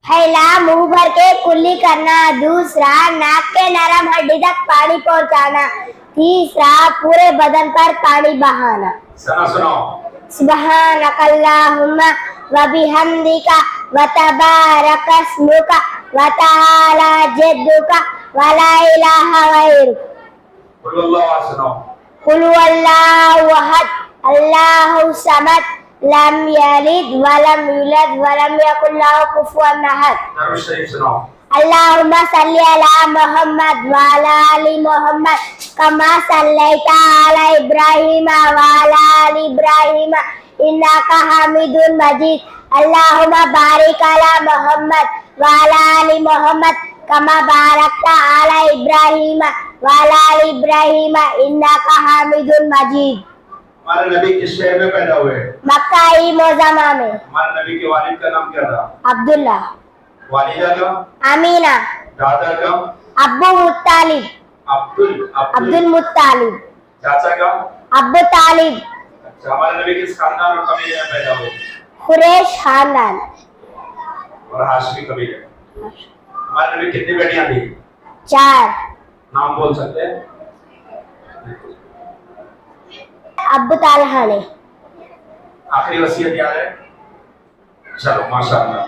पहला मुंह भर के कुल्ली करना, दूसरा नाक के नरम हड्डी तक पानी पहुंचाना, तीसरा पूरे बदन पर पानी बहाना। सुनो। सुब्हानकल्लाहुम्मा व बिहम्दिका व तबारक अस्मुका व तआला जद्दुका व ला इलाहा गैरुक। सुनो। कुल हुवल्लाहु अहद अल्लाहु समद लम यलिद वलम यूलद वलम यकुल लहु कुफुवन अहद। दरूद शरीफ सुनाओ। अल्लाहुम्मा सल्ली अला मुहम्मद व अला आलि मुहम्मद कमा सल्लैता अला इब्राहीम व अला आलि इब्राहीम इन्नका हमीदुन मजीद। अल्लाहुम्मा बारिक अला मुहम्मद व अला आलि मुहम्मद कमा बारकता अला इब्राहीम व अला आलि इब्राहीम इन्नका हमीदुन मजीद। हमारे नबी किस शहर में पैदा हुए? मक्का ई मोज़म्मा में। हमारे नबी के वालिद का नाम क्या था? अब्दुल्ला। वालिदा का? अमीना। दादा का? अब्बू मुत्तालिब। अब्दुल मुत्तालिब। चाचा का? अब्बू तालिब। अच्छा, हमारे नबी किस खानदान और कबीले में पैदा हुए? कुरैश खानदान और हाशमी कबीले। हमारे नबी कितनी बेटियां थी? 4। नाम बोल सकते हैं? अब्बू तालहा ने। आखिरी वसीयत याद है? चलो माशाअल्लाह।